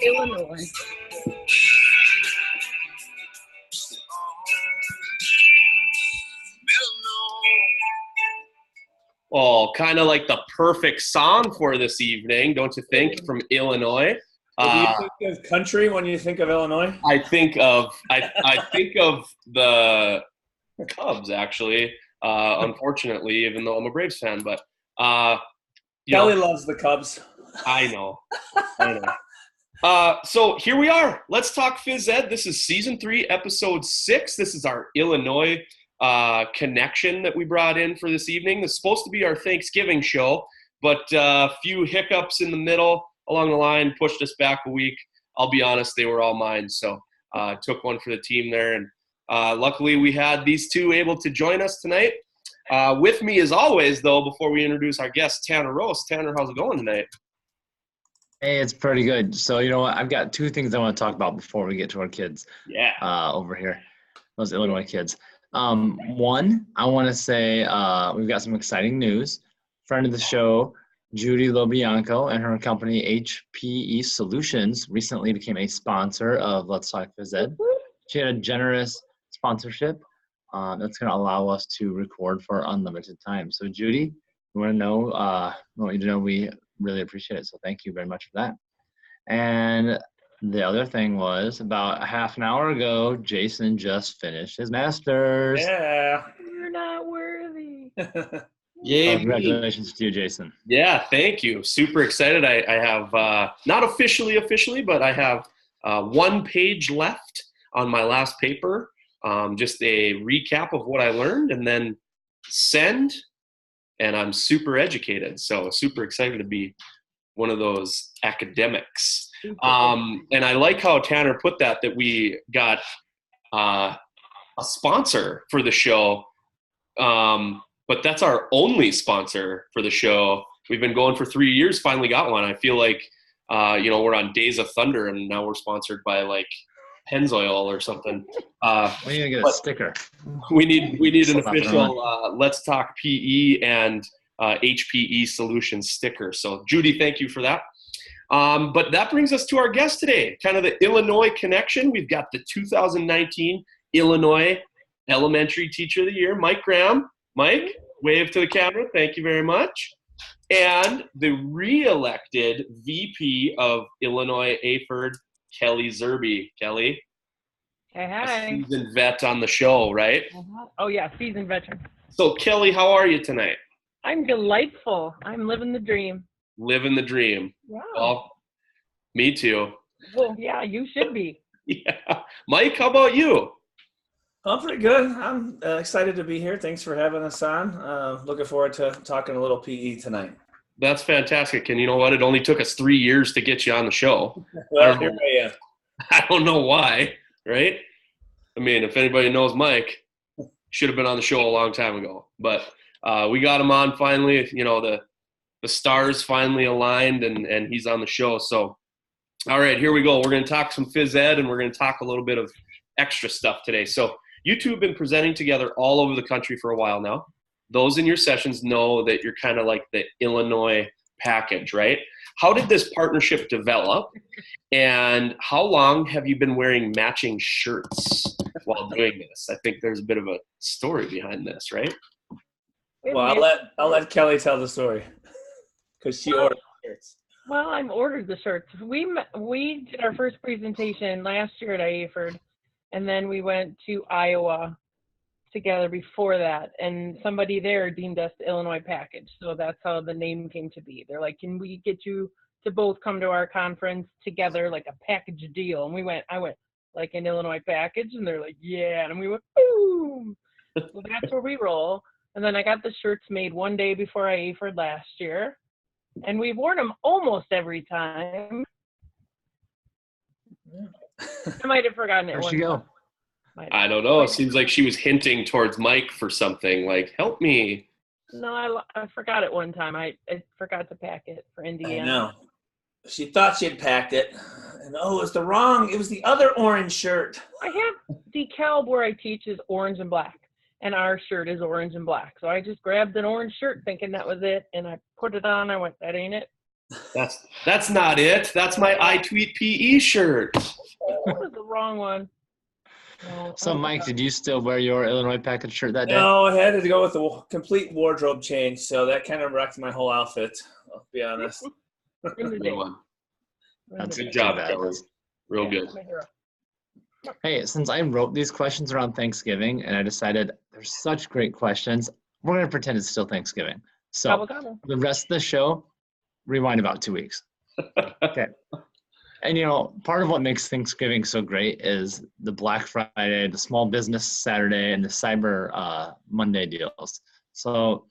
Illinois. Oh, kind of like the perfect song for this evening, don't you think? From Illinois. Do you think of country when you think of Illinois? I think of the Cubs, actually. Unfortunately, even though I'm a Braves fan, but Kelly loves the Cubs. I know. So here we are. Let's talk phys ed. This is season 3, episode 6. This is our Illinois connection that we brought in for this evening. This is supposed to be our Thanksgiving show, but a few hiccups in the middle along the line pushed us back a week. I'll be honest, they were all mine. So took one for the team there. And luckily we had these two able to join us tonight. With me as always, though, before we introduce our guest, Tanner Rose. Tanner, how's it going tonight? Hey, it's pretty good. So, you know what? I've got 2 things I want to talk about before we get to our kids. Yeah. Over here, those Illinois kids. One, I want to say we've got some exciting news. Friend of the show, Judy Lobianco, and her company HPE Solutions recently became a sponsor of Let's Talk Phys Ed. She had a generous sponsorship that's going to allow us to record for unlimited time. So, Judy, we want you to know we really appreciate it. So, thank you very much for that. And the other thing was, about a half an hour ago, Jason just finished his master's. Yeah. You're not worthy. Yay. Congratulations to you, Jason. Yeah, thank you. Super excited. I have, not officially, but I have 1 page left on my last paper. Just a recap of what I learned, and then send, and I'm super educated. So super excited to be one of those academics. And I like how Tanner put that we got a sponsor for the show. But that's our only sponsor for the show. We've been going for 3 years, finally got one. I feel like, we're on Days of Thunder, and now we're sponsored by like Pennzoil or something. We need to get a sticker. We need an official Let's Talk PE and HPE Solutions sticker. So Judy, thank you for that. But that brings us to our guest today, kind of the Illinois connection. We've got the 2019 Illinois Elementary Teacher of the Year, Mike Graham. Mike, wave to the camera. Thank you very much. And the re-elected VP of Illinois AFERD, Kelly Zerby. Kelly? Hey, A hi. seasoned vet on the show, right? Oh, yeah, seasoned veteran. So, Kelly, how are you tonight? I'm delightful. I'm living the dream. Living the dream. Wow. Well, me too. Well, yeah, you should be. Yeah. Mike, how about you? I'm pretty good. I'm excited to be here. Thanks for having us on. Looking forward to talking a little PE tonight. That's fantastic. And you know what? It only took us 3 years to get you on the show. Well, here I am. I don't know why, right? I mean, if anybody knows Mike, should have been on the show a long time ago. But we got him on finally. You know, the stars finally aligned, and he's on the show. So, all right, here we go. We're going to talk some phys ed, and we're going to talk a little bit of extra stuff today. So you two have been presenting together all over the country for a while now. Those in your sessions know that you're kind of like the Illinois package, right? How did this partnership develop, and how long have you been wearing matching shirts while doing this? I think there's a bit of a story behind this, right? Well, I'll let Kelly tell the story because she ordered shirts. Well, I've ordered the shirts. We did our first presentation last year at IAFERD, and then we went to Iowa together before that, and somebody there deemed us the Illinois package. So that's how the name came to be. They're like, can we get you to both come to our conference together, like a package deal? And I went, like an Illinois package? And they're like, yeah. And we went, boom. So that's where we roll. And then I got the shirts made one day before IAFERD last year. And we've worn them almost every time. I might have forgotten it. Where'd she go? I don't know. It seems like she was hinting towards Mike for something, like, help me. No, I forgot it one time. I forgot to pack it for Indiana. I know. She thought she had packed it. And it was it was the other orange shirt. I have decal where I teach is orange and black. And our shirt is orange and black. So I just grabbed an orange shirt thinking that was it. And I put it on. I went, that ain't it. That's not it. That's my I Tweet PE shirt. Oh, that was the wrong one. No, So, Mike, did you still wear your Illinois Package shirt that day? No, I had to go with a complete wardrobe change, so that kind of wrecked my whole outfit. I'll be honest. Good one. That's Good too job, bad. fellas. Real good. Hey, since I wrote these questions around Thanksgiving and I decided they're such great questions, we're going to pretend it's still Thanksgiving. So, Gobble, gobble. the rest of the show, rewind about 2 weeks. Okay. And, part of what makes Thanksgiving so great is the Black Friday, the Small Business Saturday, and the Cyber Monday deals. So,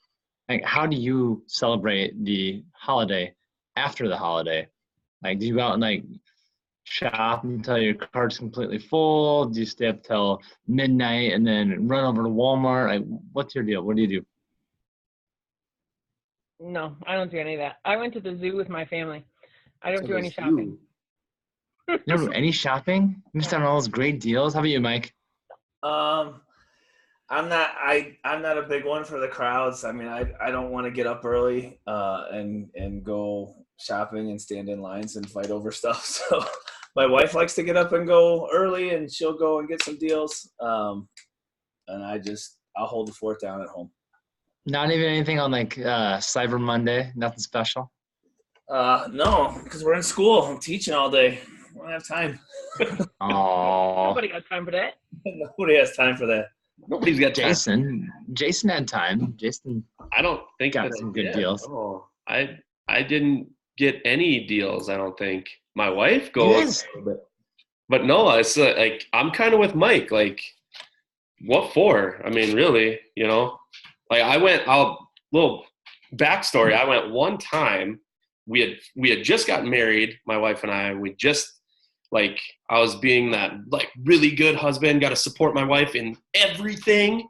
like, how do you celebrate the holiday after the holiday? Like, do you go out and, like, shop until your cart's completely full? Do you stay up till midnight and then run over to Walmart? Like, what's your deal? What do you do? No, I don't do any of that. I went to the zoo with my family. I don't do any So shopping. You don't do any shopping? You missed out on all those great deals. How about you, Mike? I'm not a big one for the crowds. I mean, I don't want to get up early and go shopping and stand in lines and fight over stuff. So my wife likes to get up and go early, and she'll go and get some deals. And I'll hold the fort down at home. Not even anything on like Cyber Monday? Nothing special? No, because we're in school. I'm teaching all day. I don't have time. Oh, Nobody got time for that. Nobody has time for that. Nobody's got time. Jason had time. Jason I don't think got that some I good did. deals. Oh, I didn't get any deals. I don't think. My wife goes, but no, it's like I'm kind of with Mike. Like, what for? I mean, really, like I went out. Little backstory: I went one time. We had just gotten married, my wife and I. We just I was being that really good husband, got to support my wife in everything.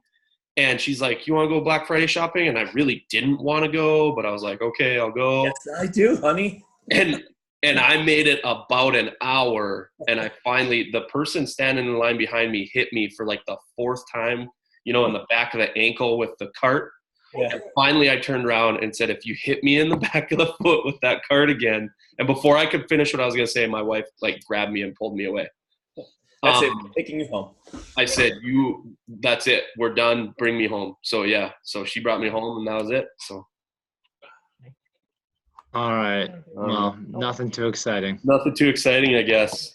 And she's like, "You want to go Black Friday shopping?" And I really didn't want to go, but I was like, "Okay, I'll go." Yes, I do, honey. And I made it about an hour, and I finally, the person standing in the line behind me hit me for the fourth time, in the back of the ankle with the cart. Yeah. And finally, I turned around and said, "If you hit me in the back of the foot with that cart again," and before I could finish what I was going to say, my wife grabbed me and pulled me away. That's it. Taking you home. I said, that's it. We're done. Bring me home. So yeah. So she brought me home, and that was it. So. All right. Well, nothing too exciting. Nothing too exciting, I guess.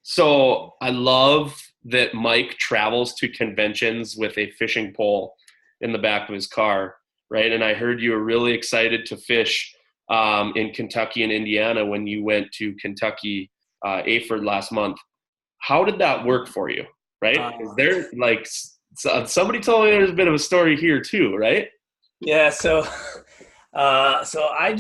So I love that Mike travels to conventions with a fishing pole in the back of his car, right? And I heard you were really excited to fish in Kentucky and Indiana when you went to Kentucky, Aford last month. How did that work for you, right? Is there somebody told me there's a bit of a story here too, right? Yeah. So I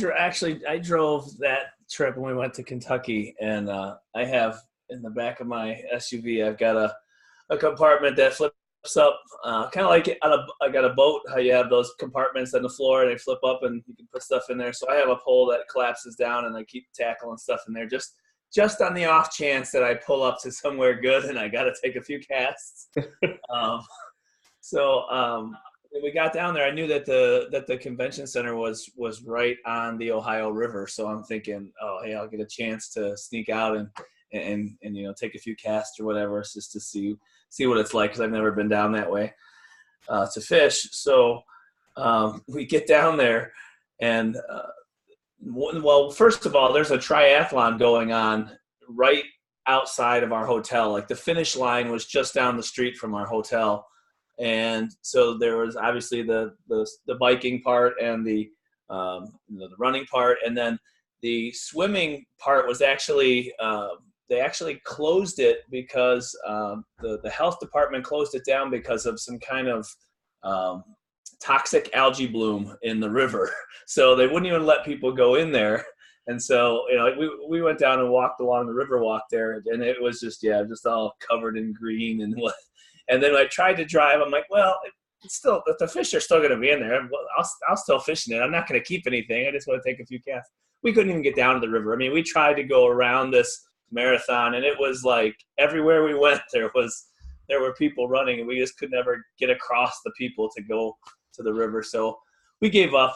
drove that trip when we went to Kentucky, and I have in the back of my SUV, I've got a compartment that flips up, kind of like I got a boat, how you have those compartments on the floor and they flip up and you can put stuff in there. So I have a pole that collapses down and I keep tackle and stuff in there just on the off chance that I pull up to somewhere good and I got to take a few casts. When we got down there, I knew that the convention center was right on the Ohio River. So I'm thinking, oh, hey, I'll get a chance to sneak out and take a few casts or whatever, just to see what it's like, because I've never been down that way to fish. So we get down there, and first of all, there's a triathlon going on right outside of our hotel. Like the finish line was just down the street from our hotel. And so there was obviously the biking part and the running part, and then the swimming part was actually they actually closed it because the health department closed it down because of some kind of toxic algae bloom in the river. So they wouldn't even let people go in there. And so we went down and walked along the river walk there, and it was just all covered in green and what. And then I tried to drive. I'm like, well, it's still, the fish are still going to be in there. I'll still fish in it. I'm not going to keep anything. I just want to take a few casts. We couldn't even get down to the river. I mean, we tried to go around this marathon, and it was like everywhere we went, there were people running, and we just could never get across the people to go to the river. So we gave up.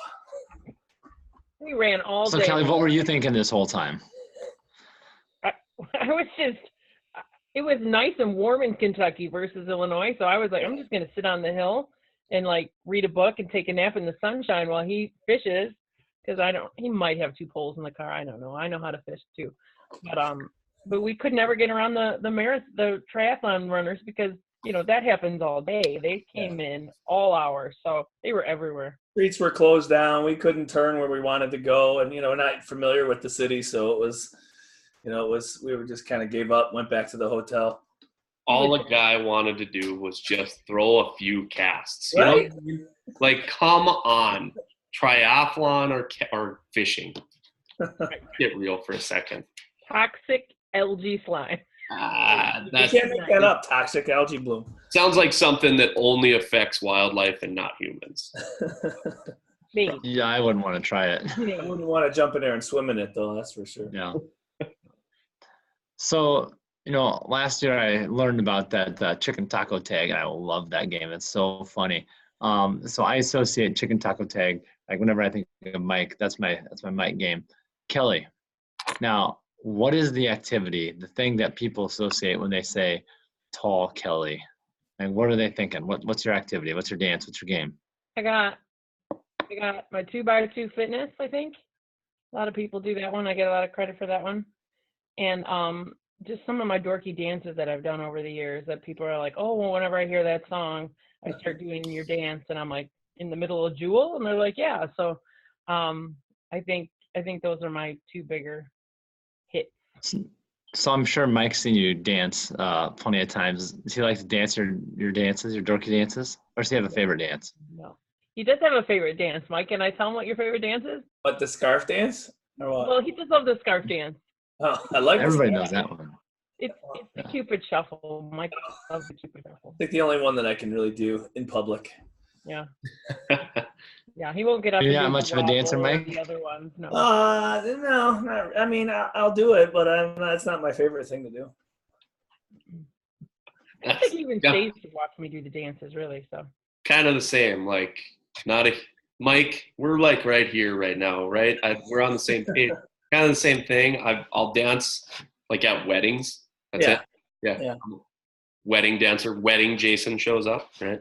We ran all So day. Kelly, what were you thinking this whole time? I was just, it was nice and warm in Kentucky versus Illinois. So I was like, I'm just going to sit on the hill and like read a book and take a nap in the sunshine while he fishes. Because he might have 2 poles in the car. I don't know. I know how to fish too. But we could never get around the triathlon runners because, that happens all day. They came in all hours. So they were everywhere. Streets were closed down. We couldn't turn where we wanted to go. And, we're not familiar with the city. So it was, we were just kind of gave up, went back to the hotel. All a guy wanted to do was just throw a few casts. You Right? know? Like, come on. Triathlon or fishing. Get real for a second. Toxic algae slime. You can't make that up. Toxic algae bloom. Sounds like something that only affects wildlife and not humans. Me. Yeah, I wouldn't want to try it. I wouldn't want to jump in there and swim in it, though. That's for sure. Yeah. So, last year I learned about that chicken taco tag, and I love that game. It's so funny. So I associate chicken taco tag, like whenever I think of Mike, that's my Mike game. Kelly, now, what is the activity, the thing that people associate when they say tall Kelly? And what are they thinking? What's your activity? What's your dance? What's your game? I got my 2x2 fitness, I think. A lot of people do that one. I get a lot of credit for that one. And just some of my dorky dances that I've done over the years that people are like, oh, well, whenever I hear that song, I start doing your dance. And I'm like, in the middle of Jewel? And they're like, yeah. So I think those are my 2 bigger hits. So I'm sure Mike's seen you dance plenty of times. Does he like to dance your dances, your dorky dances? Or does he have a favorite dance? No. He does have a favorite dance. Mike, can I tell him what your favorite dance is? What, the scarf dance? Or what? Well, he just loves the scarf dance. Oh, I like Everybody the knows scarf. that one. It's the Cupid Shuffle. Mike loves the Cupid Shuffle. I think the only one that I can really do in public. Yeah. Yeah, he won't get up. You're and not do much the of a dancer, wobble or Mike? The other ones, no. No, not. I mean, I'll do it, but it's not my favorite thing to do. I don't think he even Yeah. stays to watch me do the dances, really. So. Kind of the same. Like, Mike, we're like right here right now, right? We're on the same page. Kind of the same thing. I'll dance like at weddings. That's it. Yeah. Wedding dancer. Wedding Jason shows up, right?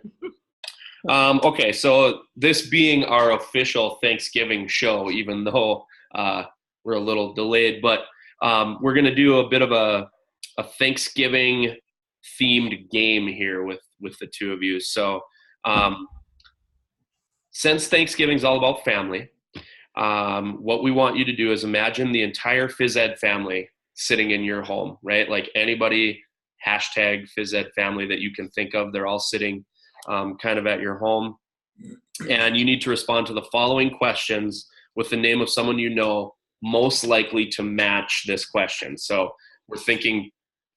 Okay, so this being our official Thanksgiving show, even though we're a little delayed, but we're going to do a bit of a Thanksgiving themed game here with the 2 of you. So since Thanksgiving is all about family, what we want you to do is imagine the entire phys ed family sitting in your home, right? Like anybody, hashtag phys ed family that you can think of, they're all sitting kind of at your home. And you need to respond to the following questions with the name of someone you know most likely to match this question. So we're thinking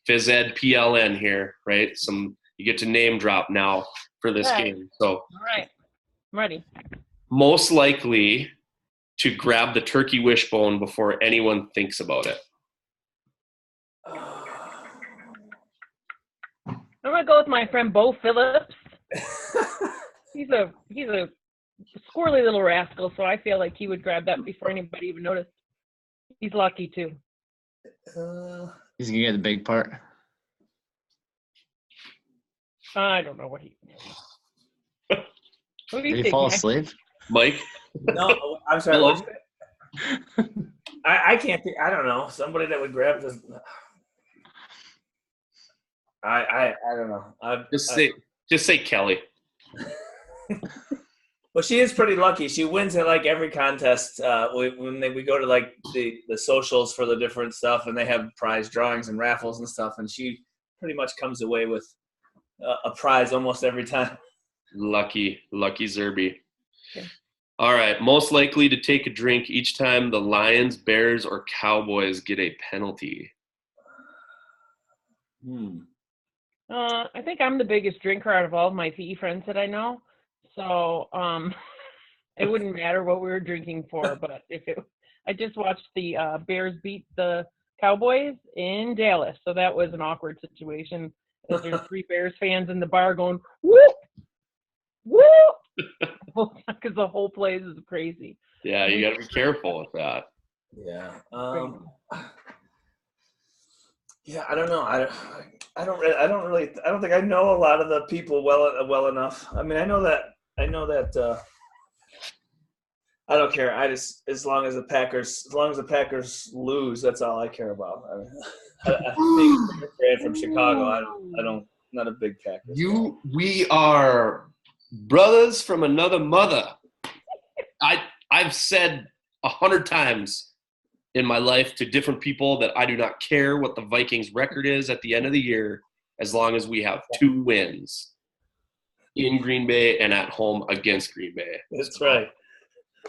phys ed PLN here, right? You get to name drop now for this game. So All right. I'm ready. most likely to grab the turkey wishbone before anyone thinks about it. I'm gonna go with my friend Bo Phillips. He's a squirrely little rascal, so I feel like he would grab that before anybody even noticed. He's lucky too. He's gonna get the big part. I don't know what he. What do you Did he think, fall Mike? asleep? Mike? No, I'm sorry. What was it? I can't think. I don't know. Somebody that would grab this. I don't know. Just say Kelly. Well, she is pretty lucky. She wins at like every contest. When we go to like the socials for the different stuff, and they have prize drawings and raffles and stuff, and she pretty much comes away with a prize almost every time. Lucky Zerby. Okay. All right. Most likely to take a drink each time the Lions, Bears, or Cowboys get a penalty. I think I'm the biggest drinker out of all of my PE friends that I know. So it wouldn't matter what we were drinking for. But I just watched the Bears beat the Cowboys in Dallas. So that was an awkward situation. There's 3 Bears fans in the bar going, whoop, whoop. because the whole place is crazy. Yeah, you got to be careful with that. Yeah. Crazy. Yeah, I don't know. I don't think I know a lot of the people well enough. I mean, I know that I don't care. As long as the Packers lose, that's all I care about. I mean, being a fan from Chicago, not a big Packers fan. We are brothers from another mother. I've said 100 times in my life to different people that I do not care what the Vikings record is at the end of the year, as long as we have 2 wins in Green Bay and at home against Green Bay. That's right.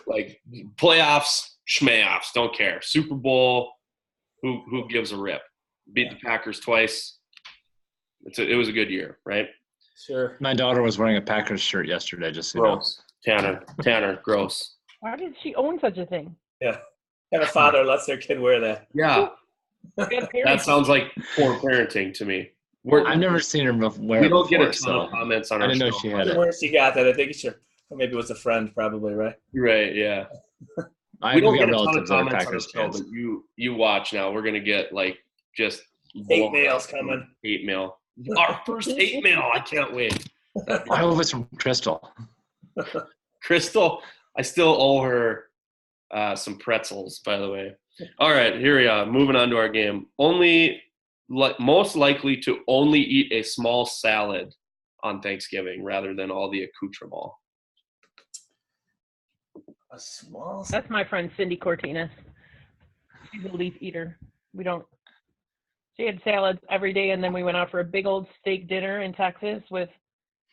Like playoffs, schmayoffs, don't care. Super Bowl, who gives a rip? Beat the Packers twice. It was a good year, right? Sure. My daughter was wearing a Packers shirt yesterday, just so you know. Gross. Tanner, gross. Why did she own such a thing? Yeah. And a father lets their kid wear that. Yeah, Bad that parents. sounds like poor parenting to me. I've never seen her wear We it don't get a before, ton of so comments on I our didn't know show. she had it. Where she got that, I think sure. Or maybe it was a friend, probably, right? Right, yeah. We don't got get a ton of relatives that are comments on Packers the show, fans. but you watch now. We're gonna get like just Hate mail's coming. Hate mail. Our first hate mail. I can't wait. I hope it's from Crystal. Crystal, I still owe her some pretzels, by the way. All right, here we are. Moving on to our game. Most likely to only eat a small salad on Thanksgiving rather than all the accoutrement. A small. That's my friend Cindy Cortinas. She's a leaf eater. She had salads every day, and then we went out for a big old steak dinner in Texas with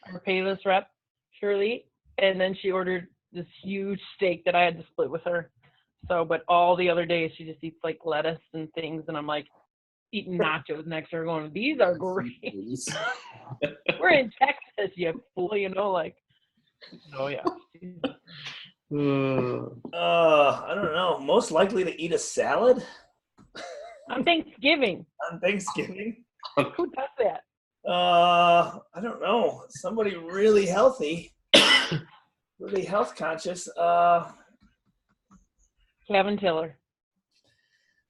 our Payless rep, Shirley, and then she ordered this huge steak that I had to split with her. So, but all the other days she just eats like lettuce and things, and I'm like eating nachos next to her going, these are great. We're in Texas, you fool, like, oh yeah. I don't know. Most likely to eat a salad On Thanksgiving. on Thanksgiving? Who does that? I don't know. Somebody really healthy, really health conscious. Kevin Tiller.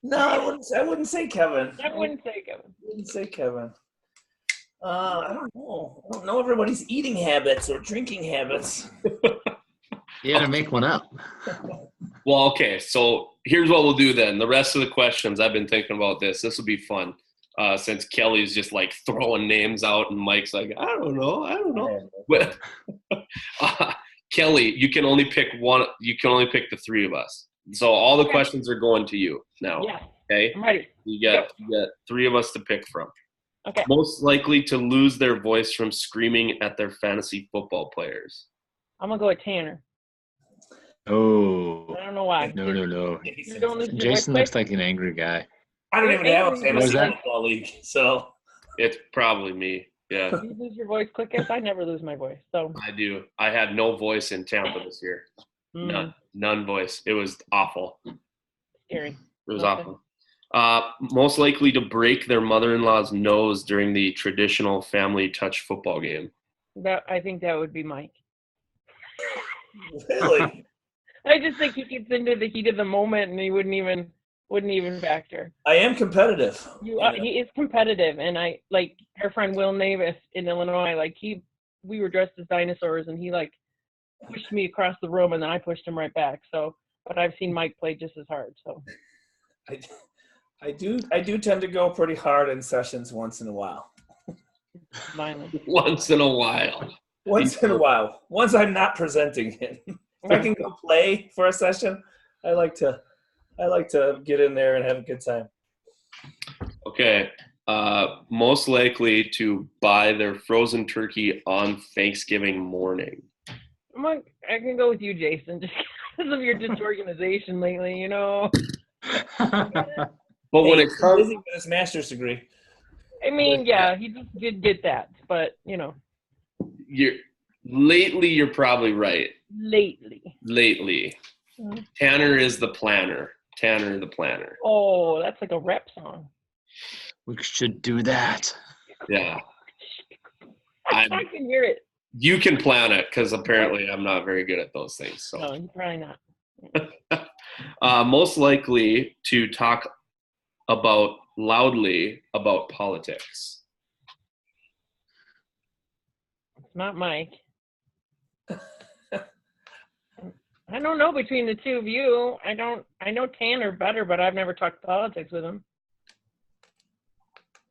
No, I wouldn't say Kevin. I wouldn't say Kevin. Wouldn't say Kevin. I don't know. I don't know everybody's eating habits or drinking habits. You got to make one up. Well, okay, so here's what we'll do then. The rest of the questions, I've been thinking about this. This will be fun. Since Kelly's just like throwing names out and Mike's like, I don't know. But, Kelly, you can only pick one. You can only pick the 3 of us. So all the questions are going to you now. Yeah. Okay? I'm ready. You got 3 of us to pick from. Okay. Most likely to lose their voice from screaming at their fantasy football players. I'm going to go with Tanner. Oh. I don't know why. No. You don't lose your Jason voice looks like an angry guy. I don't even have a fantasy that? football league, so It's probably me. Yeah, quick? You lose your voice quickest? I never lose my voice. So I do. I had no voice in Tampa this year. None voice. It was awful. Scary. It was Okay. awful. Most likely to break their mother-in-law's nose during the traditional family touch football game. I think that would be Mike. really. I just think he gets into the heat of the moment and he wouldn't even factor. I am competitive. He is competitive, and I like our friend Will Navis in Illinois. Like we were dressed as dinosaurs, and he like pushed me across the room, and then I pushed him right back. So, but I've seen Mike play just as hard. So I do tend to go pretty hard in sessions once in a while. violent. Once in a while. Once in a while. Once I'm not presenting it. If I can go play for a session, I like to get in there and have a good time. Okay. Most likely to buy their frozen turkey on Thanksgiving morning. I can go with you, Jason, just because of your disorganization lately. But when it comes, busy with his master's degree. I mean, yeah, he just did get that, but you're probably right. Lately. Tanner is the planner. Tanner the planner. Oh, that's like a rap song. We should do that. Yeah. I can hear it. You can plan it because apparently I'm not very good at those things. So No, you're probably not. most likely to talk loudly about politics. It's not Mike. I don't know between the two of you. I know Tanner better, but I've never talked politics with him.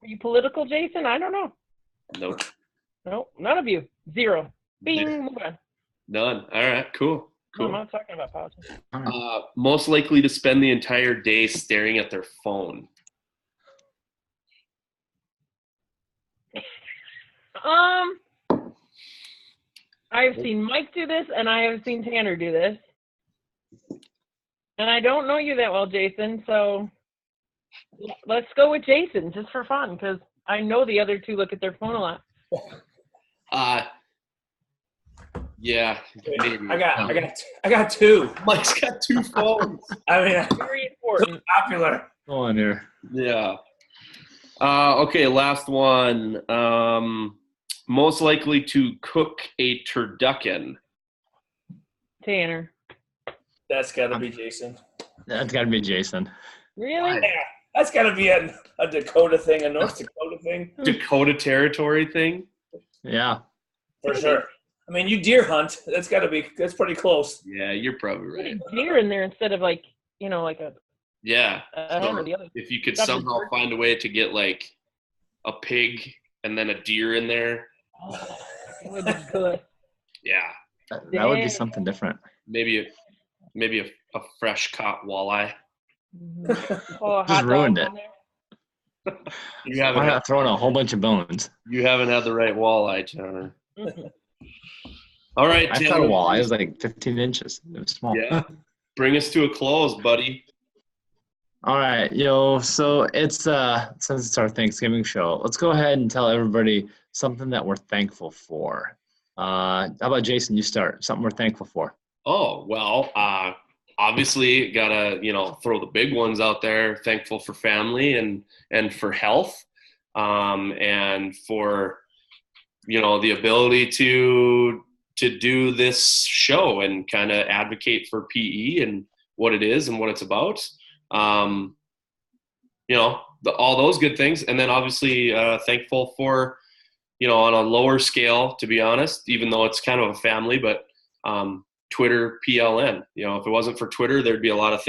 Are you political, Jason? I don't know. Nope. No, none of you. Zero. Bing. Move on. None. All right. Cool. No, I'm Cool. not talking about politics. Most likely to spend the entire day staring at their phone. I've seen Mike do this, and I have seen Tanner do this. And I don't know you that well, Jason, so let's go with Jason just for fun, because I know the other two look at their phone a lot. Yeah. Maybe. I got two. Mike's got two phones. I mean, Very important. popular. Go on here. Yeah. Okay, last one. Most likely to cook a turducken. Tanner. That's got to be Jason. That's got to be Jason. Really? Yeah, that's got to be a Dakota thing, a North Dakota thing. Dakota territory thing? Yeah. For sure. I mean, you deer hunt. That's pretty close. Yeah, you're probably Put right. a deer in there instead of like a Yeah. hen or the other. If you could Stuff is somehow turkey. find a way to get like a pig and then a deer in there. Oh, it would be good. Yeah. That would be something different. Maybe a fresh caught walleye. Mhm. Oh, a Just hot ruined dog it. on there. Why not throwing a whole bunch of bones? You haven't had the right walleye, Tanner. Mhm. All right, I Tanner. caught a walleye. It was like 15 inches. It was small. Yeah. Bring us to a close, buddy. All right, so it's since it's our Thanksgiving show, let's go ahead and tell everybody something that we're thankful for. How about Jason, you start. Something we're thankful for. Oh, well, obviously gotta, throw the big ones out there. Thankful for family and for health, and for, the ability to do this show and kind of advocate for PE and what it is and what it's about. All those good things. And then obviously thankful for, on a lower scale, to be honest, even though it's kind of a family, but Twitter PLN. If it wasn't for Twitter, there'd be a lot of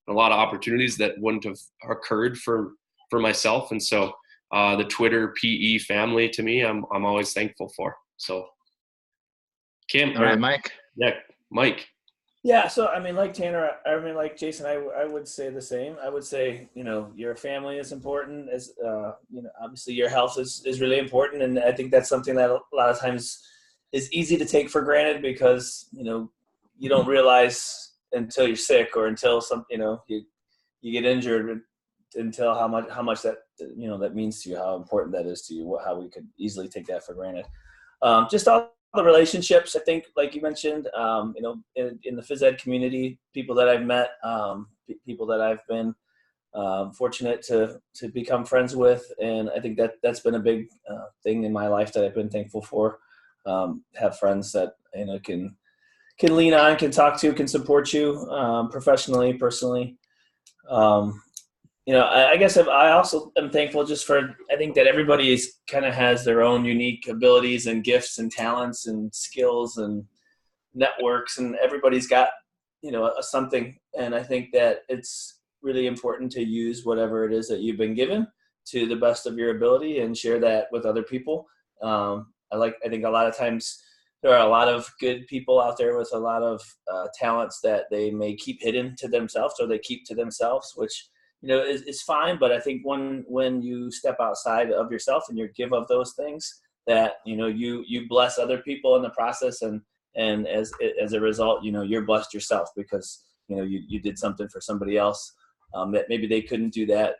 opportunities that wouldn't have occurred for myself. And so the Twitter PE family, to me, I'm always thankful for. So Kim. All right, Mike. Yeah, Mike. Yeah, so I mean, like Tanner, like Jason, I would say the same. I would say, your family is important. As obviously your health is really important, and I think that's something that a lot of times is easy to take for granted because you don't realize until you're sick or until you get injured until how much that that means to you, how important that is to you, how we could easily take that for granted. Just all the relationships, I think, like you mentioned, in the phys ed community, people that I've met, people that I've been fortunate to become friends with, and I think that's been a big thing in my life that I've been thankful for. Have friends that can lean on, can talk to, can support you professionally, personally. I guess I also am thankful just for, I think that everybody kind of has their own unique abilities and gifts and talents and skills and networks, and everybody's got, something. And I think that it's really important to use whatever it is that you've been given to the best of your ability and share that with other people. I think a lot of times there are a lot of good people out there with a lot of talents that they may keep hidden to themselves, or they keep to themselves, which is fine. But I think when you step outside of yourself and you give of those things, that you bless other people in the process, and as a result, you're blessed yourself because you did something for somebody else that maybe they couldn't do that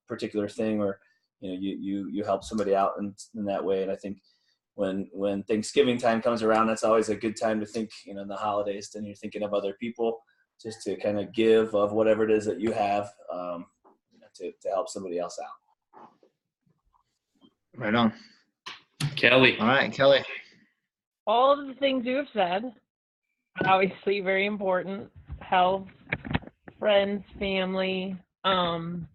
particular thing, or you help somebody out in that way. And I think when Thanksgiving time comes around, that's always a good time to think, in the holidays, then you're thinking of other people, just to kind of give of whatever it is that you have to help somebody else out. Right on. Kelly. All right, Kelly. all of the things you have said, obviously very important. Health, friends, family, time.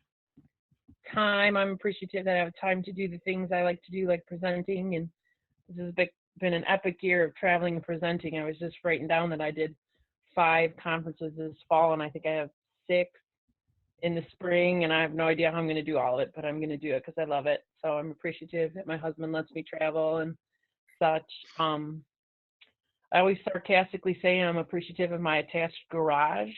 I'm appreciative that I have time to do the things I like to do, like presenting. And this has been an epic year of traveling and presenting. I was just writing down that I did 5 conferences this fall, and I think I have 6 in the spring, and I have no idea how I'm going to do all of it, but I'm going to do it because I love it. So I'm appreciative that my husband lets me travel and such. I always sarcastically say I'm appreciative of my attached garage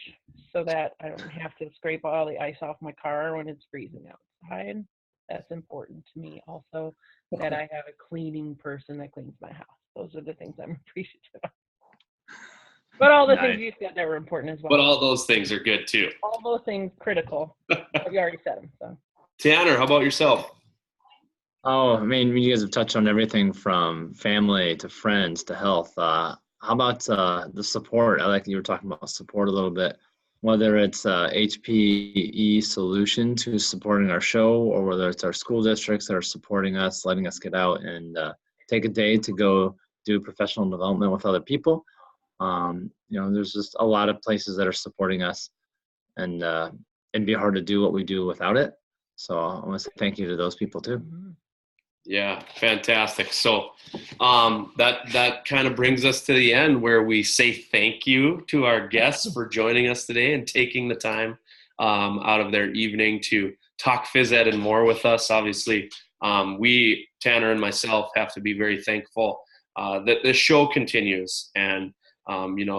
so that I don't have to scrape all the ice off my car when it's freezing outside. That's important to me also, that I have a cleaning person that cleans my house. Those are the things I'm appreciative of. But all the things you said that were important as well. But all those things are good too. All those things critical. You already said them. So. Tanner, how about yourself? Oh, I mean, you guys have touched on everything from family to friends to health. How about the support? I like that you were talking about support a little bit, whether it's HPE Solutions who's supporting our show, or whether it's our school districts that are supporting us, letting us get out and take a day to go do professional development with other people. There's just a lot of places that are supporting us, and it'd be hard to do what we do without it. So I want to say thank you to those people too. Yeah, fantastic. So that kind of brings us to the end, where we say thank you to our guests for joining us today and taking the time out of their evening to talk phys ed and more with us. Obviously, we, Tanner and myself, have to be very thankful that this show continues. And,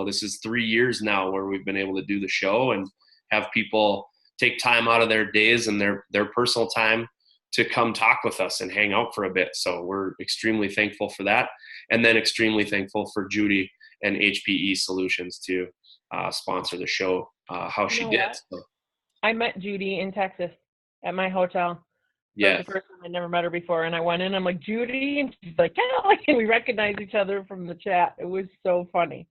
this is 3 years now where we've been able to do the show and have people take time out of their days and their personal time to come talk with us and hang out for a bit. So we're extremely thankful for that. And then extremely thankful for Judy and HPE Solutions to sponsor the show, how she did. So. I met Judy in Texas at my hotel. Yeah. The first time. I never met her before. And I went in, I'm like, Judy? And she's like, yeah. And we recognized each other from the chat. It was so funny.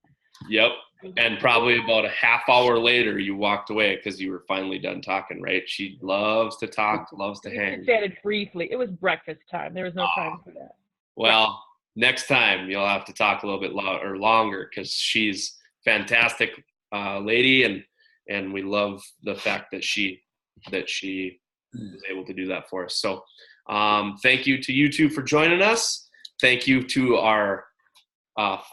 Yep. And probably about a half hour later, you walked away because you were finally done talking, right? She loves to talk, loves to hang. We chatted briefly. It was breakfast time. There was no time for that. Well, next time you'll have to talk a little bit longer, because she's fantastic lady, and we love the fact that she was able to do that for us. So thank you to you two for joining us. Thank you to our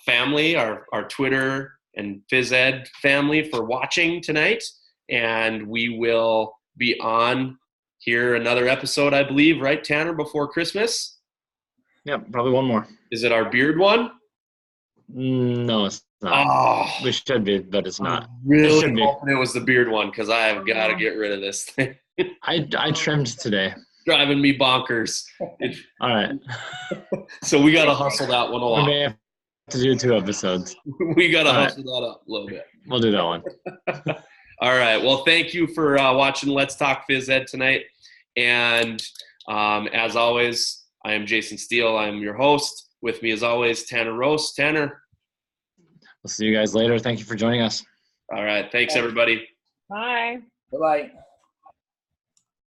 family, our Twitter and phys ed family for watching tonight. And we will be on here another episode, I believe, right, Tanner, before Christmas? Yep, probably one more. Is it our beard one? No, it's not. Oh, we should be, but it's not. Really hoping it was the beard one, because I have got to get rid of this thing. I trimmed today. Driving me bonkers. All right. So we got to hustle that one along. We may have to do 2 episodes. We got to hustle that up a little bit. We'll do that one. All right. Well, thank you for watching Let's Talk Phys Ed tonight. And as always, I am Jason Steele. I'm your host. With me, as always, Tanner Rose. Tanner. We'll see you guys later. Thank you for joining us. All right. Thanks, everybody. Bye. Bye-bye.